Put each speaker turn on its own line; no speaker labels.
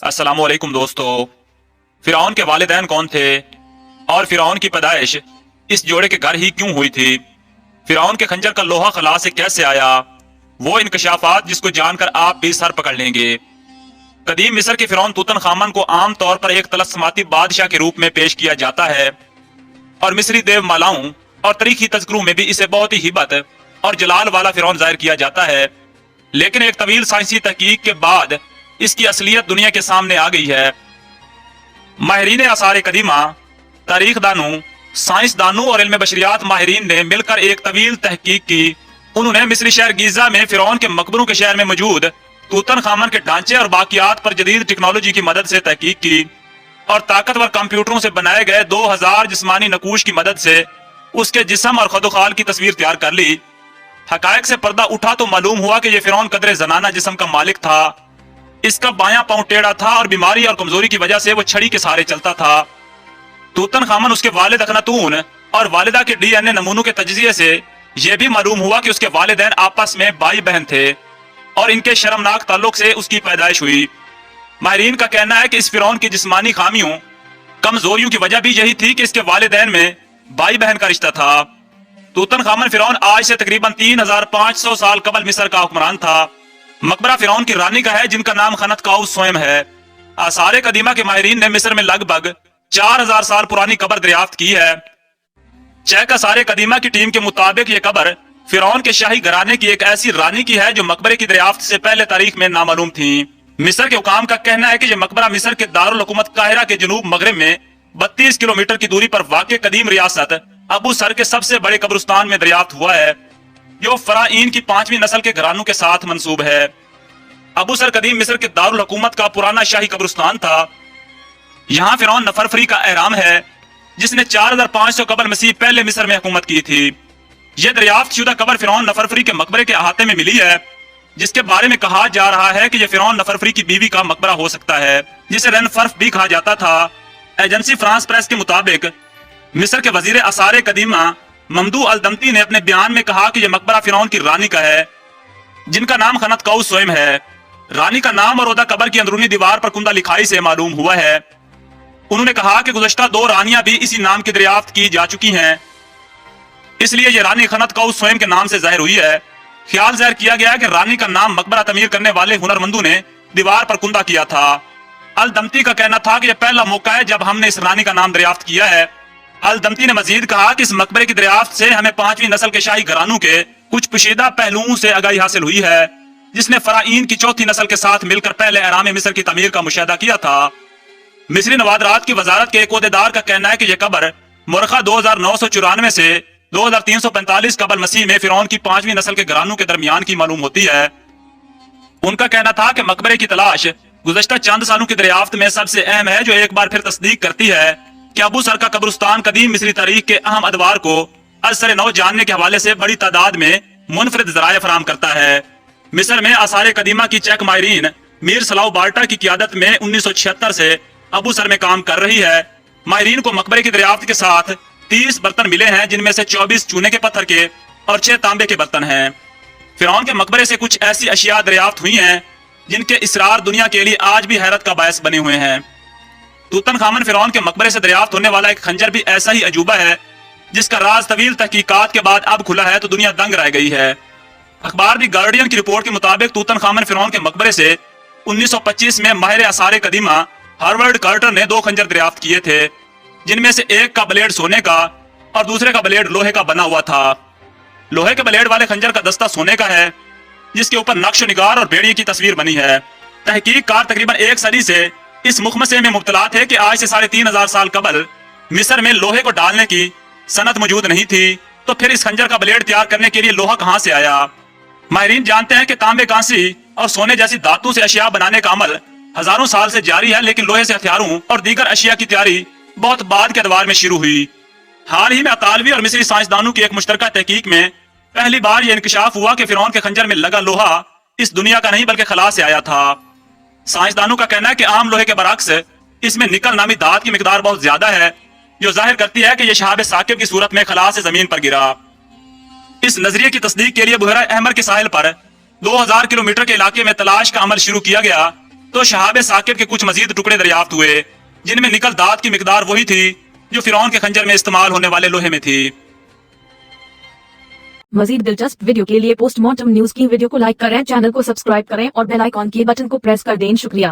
अस्सलामुअलैकुम दोस्तों। फिरौन के वालिदैन कौन थे और फिरौन की पैदाइश इस जोड़े के घर ही क्यों हुई थी? फिरौन के खंजर का लोहा खला से कैसे आया? वो इंकशाफात जिसको जानकर आप भी सर पकड़ लेंगे। कदीम मिस्र के फिरौन तूतनखामन को आम तौर पर एक तलस्सुमाती बादशाह के रूप में पेश किया जाता है और मिस्री देव मालाओं और तारीखी तज़किरों में भी इसे बहुत ही हिब्बत और जलाल वाला फिरौन जाहिर किया जाता है। लेकिन एक तवील साइंसी तहकीक के बाद इसकी असलियत दुनिया के सामने आ गई है। माहिरीन आसार कदीमा, तारीख दानों, साइंसदानों और इल्म बशरियात माहिरीन ने मिलकर एक तवील तहकीक की। उन्होंने मिस्री शहर गीजा में फिरौन के मकबरों के शहर में मौजूद तूतनखामन के ढांचे और बाकियात पर जदीद टेक्नोलॉजी की मदद से तहकीक की और ताकतवर कंप्यूटरों से बनाए गए 2000 जिस्मानी नकूश की मदद से उसके जिस्म और खदोखाल की तस्वीर तैयार कर ली। हकायक से पर्दा उठा तो मालूम हुआ कि यह फिरौन कदरे जनाना जिस्म का मालिक था। इसका बायां पांव टेढ़ा था और बीमारी और कमजोरी की वजह से वो छड़ी के सहारे चलता था। तूतनखामन उसके वालिद अखनातून और वालिदा के DNA नमूनों के तजजिए से यह भी मालूम हुआ कि उसके वालिदैन आपस में भाई बहन थे और इनके शर्मनाक ताल्लुक से उसकी पैदाइश हुई। माहिरीन का कहना है कि इस फिरौन की जिस्मानी खामियों, कमजोरियों की वजह भी यही थी कि इसके वालिदैन में भाई बहन का रिश्ता था। तूतनखामन फिरौन आज से तकरीबन 3500 साल कबल मिस्र का हुक्मरान था। मकबरा फिरौन की रानी का है जिनका नाम खनतकाउस स्वयं है। आसार कदीमा के माहिरीन ने मिस्र में लगभग 4000 साल पुरानी कब्र दरियाफ्त की है। चेक आसार कदीमा की टीम के मुताबिक ये कब्र फिरौन के शाही घराने की एक ऐसी रानी की है जो मकबरे की दरियाफ्त से पहले तारीख में नामालूम थी। मिस्र के हुकाम का कहना है कि यह मकबरा मिस्र के दारुल हुकूमत काहिरा के जनूब मगरब में 32 किलोमीटर की दूरी पर वाक़ कदीम रियासत अबू सर के सबसे बड़े कब्रिस्तान में दरियाफ्त हुआ है, जो फराईन की 5वीं नस्ल के घरानों के साथ मंसूब है। अबू सर कदीम मिस्र के दारुल हुकूमत का पुराना शाही कब्रिस्तान था। यहाँ फिरौन नफरफरी का एहराम है जिसने 4500 कबल मसीह पहले मिस्र में हुकूमत की थी। यह दरियाफ्त शुदा कब्र फिरौन नफरफरी के मकबरे के अहाते में मिली है, जिसके बारे में कहा जा रहा है कि यह फिरौन नफरफरी की बीवी का मकबरा हो सकता है, जिसे रेनफर्फ भी कहा जाता था। एजेंसी फ्रांस प्रेस के मुताबिक मिस्र के वजीर आसार कदीमा ममदू अल दमती ने अपने बयान में कहा कि यह मकबरा फिरौन की रानी का है जिनका नाम खनतकाउस स्वयं है। रानी का नाम और ओहदा कब्र की अंदरूनी दीवार पर कुंदा लिखाई से मालूम हुआ है। उन्होंने कहा कि गुज़श्ता 2 रानियां भी इसी नाम की दरियाफ्त की जा चुकी हैं, इसलिए यह रानी खनतकाउस स्वयं के नाम से जाहिर हुई है। ख्याल जाहिर किया गया कि रानी का नाम मकबरा तमीर करने वाले हुनरमंदों ने दीवार पर कुंदा किया था। अल दमती का कहना था कि यह पहला मौका है जब हमने इस रानी का नाम दरियाफ्त किया है। अल दमती ने मजीद कहा कि इस मकबरे की दरियाफ्त से हमें 5वीं नस्ल के शाही घरानों के कुछ पोशीदा पहलुओं से आगाही हासिल हुई है, जिसने फराईन की 4थी नस्ल के साथ मिलकर पहले एहराम मिस्र की तमीर का मुशाहिदा किया था। मिस्री नवादरात की वजारत के एक ओहदेदार का कहना है कि यह कब्र मुरखा 2994 से 2345 कबल मसीह में फिरौन की 5वीं नस्ल के घरानों के दरमियान की मालूम होती है। उनका कहना था कि मकबरे की तलाश गुज़श्ता चंद सालों की दरियाफ्त में सबसे अहम है, जो एक बार फिर तस्दीक करती है कि अबू सर का कब्रिस्तान कदीम मिस्री तारीख के अहम अदवार को असर नौ जानने के हवाले से बड़ी तादाद में मुनफरिद ज़राए फराम करता है। मिस्र में आसार कदीमा की चेक माहिरीन मीर सलाउ बाल्टा की क़ियादत में 1976 से अबू सर में काम कर रही है। माहिरीन को मकबरे की दरियाफ्त के साथ 30 बर्तन मिले हैं, जिनमें से 24 चूने के पत्थर के और 6 तांबे के बर्तन हैं। फिरौन के मकबरे से कुछ ऐसी अशिया दरियाफ्त हुई हैं जिनके इसरार दुनिया के लिए आज भी हैरत का बायस बने हुए हैं। तूतनखामन फिरौन के मकबरे से दरियाफ्त होने वाला एक खंजर भी ऐसा ही अजूबा है जिसका राज तवील तहकीकात के बाद अब खुला है तो दुनिया दंग रह गई है। अखबार दी गार्डियन की रिपोर्ट के मुताबिक तूतनखामन फिरौन के मकबरे से 1925 में माहिर आसार कदीमा हार्वर्ड कार्टर ने 2 खंजर दरियाफ्त किए थे, जिनमें से एक का ब्लेड सोने का और दूसरे का ब्लेड लोहे का बना हुआ था। लोहे के ब्लेड वाले खंजर का दस्ता सोने का है, जिसके ऊपर नक्श निगार और भेड़िए की तस्वीर बनी है। तहकीककार तकरीबन 1 सदी से इस मुखमसे में मुब्तला थे कि आज से 3500 साल कबल मिस्र में लोहे को डालने की सनत मौजूद नहीं थी, तो फिर इस खंजर का ब्लेड तैयार करने के लिए लोहा कहाँ से आया? माहिरीन जानते हैं कि तांबे, कांसी और सोने जैसी धातु से अशिया बनाने का अमल हजारों साल से जारी है, लेकिन लोहे से हथियारों और दीगर अशिया की तैयारी बहुत बाद के अदवार में शुरू हुई। हाल ही में अतालवी और मिस्री साइंसदानों की एक मुश्तरका तहकीक में पहली बार यह इंकशाफ हुआ कि फिरौन के खंजर में लगा लोहा इस दुनिया का नहीं बल्कि खला से आया था। साइंसदानों का कहना है कि आम लोहे के बरक्स इसमें निकल नामी धात की मिकदार बहुत ज्यादा है, जो जाहिर करती है कि यह शहाब साकिब की सूरत में खला से जमीन पर गिरा। इस नजरिए की तस्दीक के लिए बुहरा अहमर के साहिल पर 2000 किलोमीटर के इलाके में तलाश का अमल शुरू किया गया, تو شہاب ثاقب کے کچھ مزید ٹکڑے دریافت ہوئے جن میں نکل دات کی مقدار وہی تھی جو فرعون کے خنجر میں استعمال ہونے والے لوہے میں تھی۔
مزید دلچسپ ویڈیو کے لیے پوسٹ مارٹم نیوز کی ویڈیو کو لائک کریں، چینل کو سبسکرائب کریں اور بیل آئیکن کے بٹن کو پریس کر دیں۔ شکریہ۔